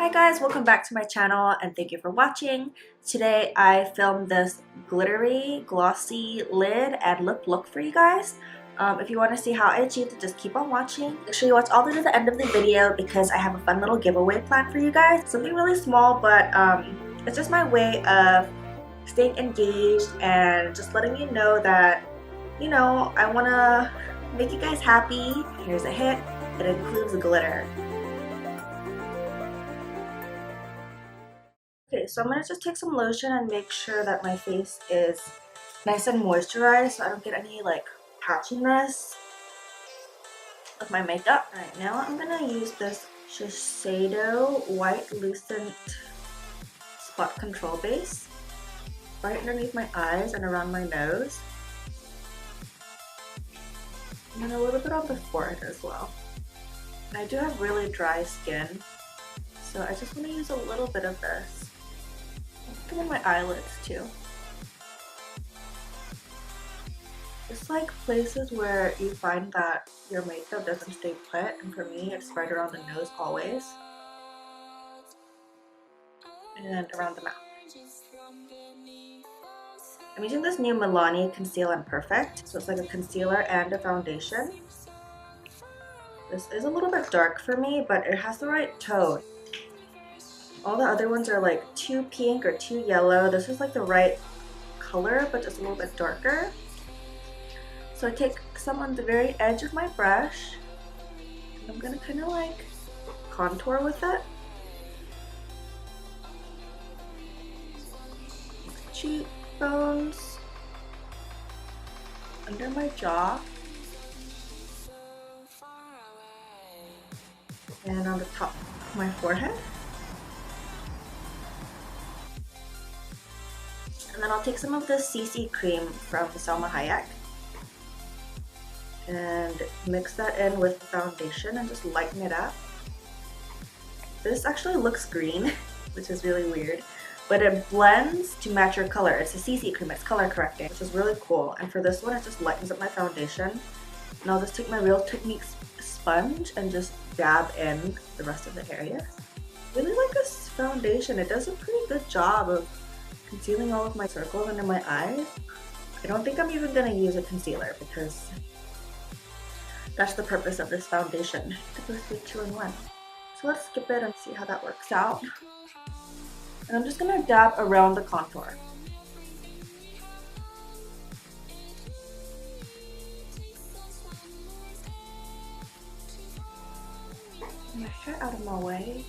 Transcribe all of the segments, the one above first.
Hi guys, welcome back to my channel and thank you for watching. Today I filmed this glittery, glossy lid and lip look for you guys. If you want to see how I achieved it, just keep on watching. Make sure you watch all the way to the end of the video because I have a fun little giveaway planned for you guys. Something really small, but it's just my way of staying engaged and just letting you know that, you know, I want to make you guys happy. Here's a hint. It includes glitter. Okay, so I'm going to just take some lotion and make sure that my face is nice and moisturized so I don't get any like patchiness with my makeup. Alright, now I'm going to use this Shiseido White Lucent Spot Control Base right underneath my eyes and around my nose. And then a little bit on the forehead as well. And I do have really dry skin, so I just want to use a little bit of this. Look at my eyelids too. It's like places where you find that your makeup doesn't stay put, and for me it's right around the nose always. And around the mouth. I'm using this new Milani Conceal and Perfect. So it's like a concealer and a foundation. This is a little bit dark for me, but it has the right tone. All the other ones are like too pink or too yellow. This is like the right color, but just a little bit darker. So I take some on the very edge of my brush, and I'm gonna kind of like contour with it. Cheekbones, under my jaw, and on the top of my forehead. And then I'll take some of this CC cream from Salma Hayek and mix that in with the foundation and just lighten it up. This actually looks green, which is really weird, but it blends to match your color. It's a CC cream, it's color correcting, which is really cool. And for this one, it just lightens up my foundation. And I'll just take my Real Techniques sponge and just dab in the rest of the area. Really like this foundation. It does a pretty good job of concealing all of my circles under my eyes. I don't think I'm even going to use a concealer because that's the purpose of this foundation. It's supposed to be 2-in-1. So let's skip it and see how that works out. And I'm just going to dab around the contour. Get my hair out of my way.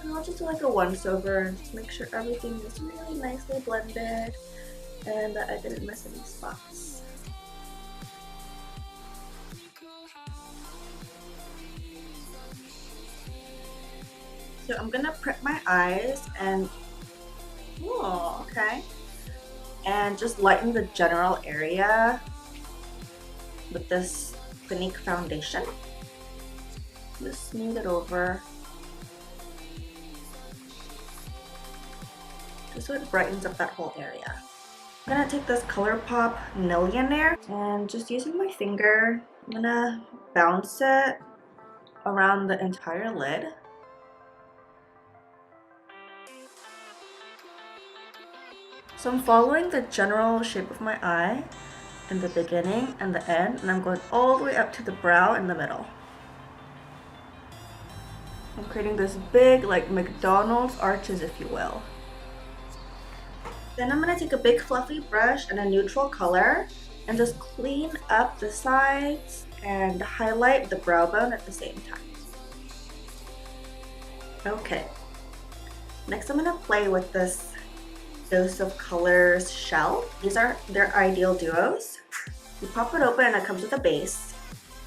And I'll just do like a once over and just make sure everything is really nicely blended and that I didn't miss any spots. So I'm gonna prep my eyes and, oh, okay, and just lighten the general area with this Clinique foundation. Just smooth it over. Just so it brightens up that whole area. I'm gonna take this ColourPop Millionaire and just using my finger, I'm gonna bounce it around the entire lid. So I'm following the general shape of my eye in the beginning and the end, and I'm going all the way up to the brow in the middle. I'm creating this big, like McDonald's arches, if you will. Then I'm going to take a big fluffy brush and a neutral color and just clean up the sides and highlight the brow bone at the same time. Okay, next I'm going to play with this Dose of Colors shell. These are their ideal duos. You pop it open and it comes with a base.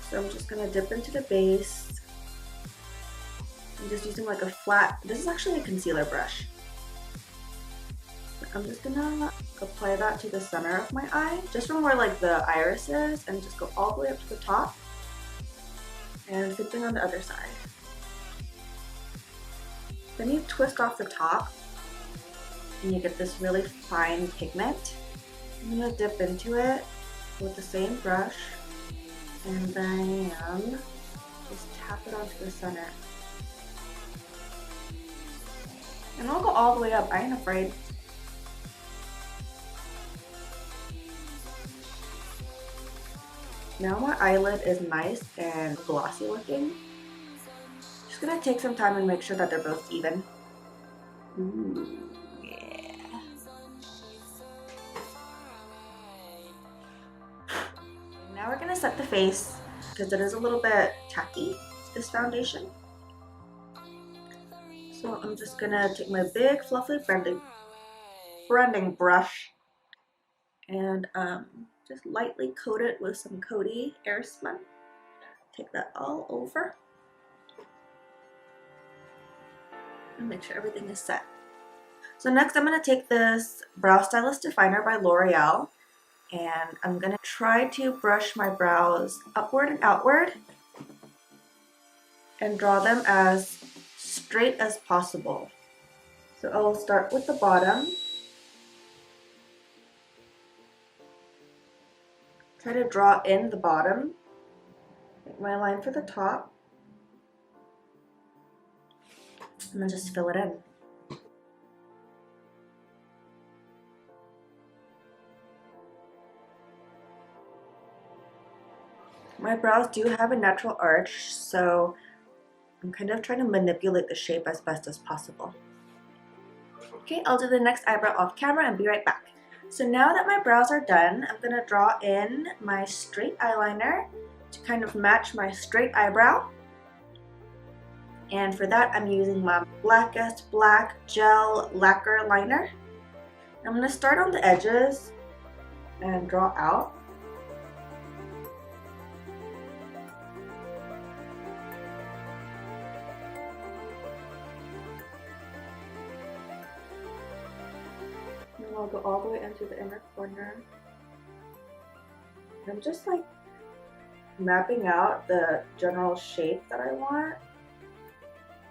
So I'm just going to dip into the base. I'm just using like a flat, this is actually a concealer brush. I'm just gonna apply that to the center of my eye, just from where like the iris is, and just go all the way up to the top. And same thing on the other side. Then you twist off the top, and you get this really fine pigment. I'm gonna dip into it with the same brush, and then just tap it onto the center. And I'll go all the way up, I ain't afraid. Now my eyelid is nice and glossy looking. Just gonna take some time and make sure that they're both even. Ooh, yeah. Now we're gonna set the face because it is a little bit tacky, this foundation. So I'm just gonna take my big fluffy branding brush and just lightly coat it with some Coty Airspun. Take that all over and make sure everything is set. So next I'm going to take this Brow Stylist Definer by L'Oreal and I'm going to try to brush my brows upward and outward and draw them as straight as possible. So I'll start with the bottom. Try to draw in the bottom, make my line for the top, and then just fill it in. My brows do have a natural arch, so I'm kind of trying to manipulate the shape as best as possible. Okay, I'll do the next eyebrow off camera and be right back. So now that my brows are done, I'm going to draw in my straight eyeliner to kind of match my straight eyebrow. And for that, I'm using my Blackest Black Gel Lacquer Liner. I'm going to start on the edges and draw out. And I'll go all the way into the inner corner. I'm just like mapping out the general shape that I want.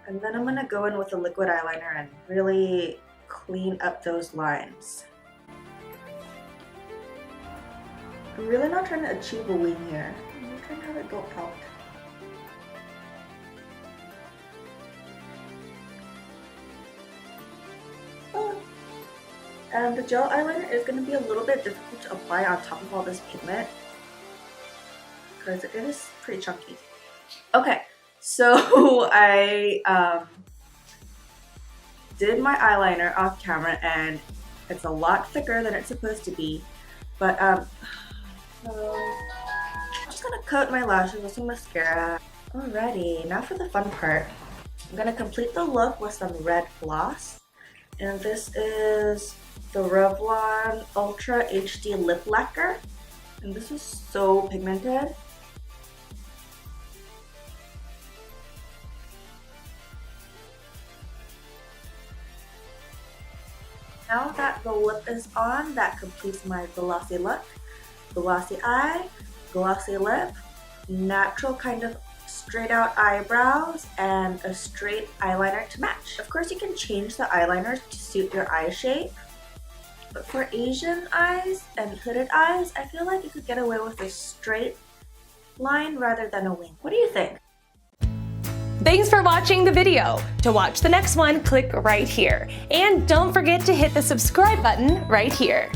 And then I'm going to go in with a liquid eyeliner and really clean up those lines. I'm really not trying to achieve a wing here. I'm just trying to have it go out. And the gel eyeliner is going to be a little bit difficult to apply on top of all this pigment because it is pretty chunky. Okay, so I did my eyeliner off camera and it's a lot thicker than it's supposed to be, but so I'm just gonna coat my lashes with some mascara. Alrighty, now for the fun part. I'm gonna complete the look with some red gloss, and this is the Revlon Ultra HD Lip Lacquer, and this is so pigmented. Now that the lip is on, that completes my glossy look. Glossy eye, glossy lip, natural kind of straight out eyebrows, and a straight eyeliner to match. Of course, you can change the eyeliner to suit your eye shape. But for Asian eyes and hooded eyes, I feel like you could get away with a straight line rather than a wing. What do you think? Thanks for watching the video. To watch the next one, click right here. And don't forget to hit the subscribe button right here.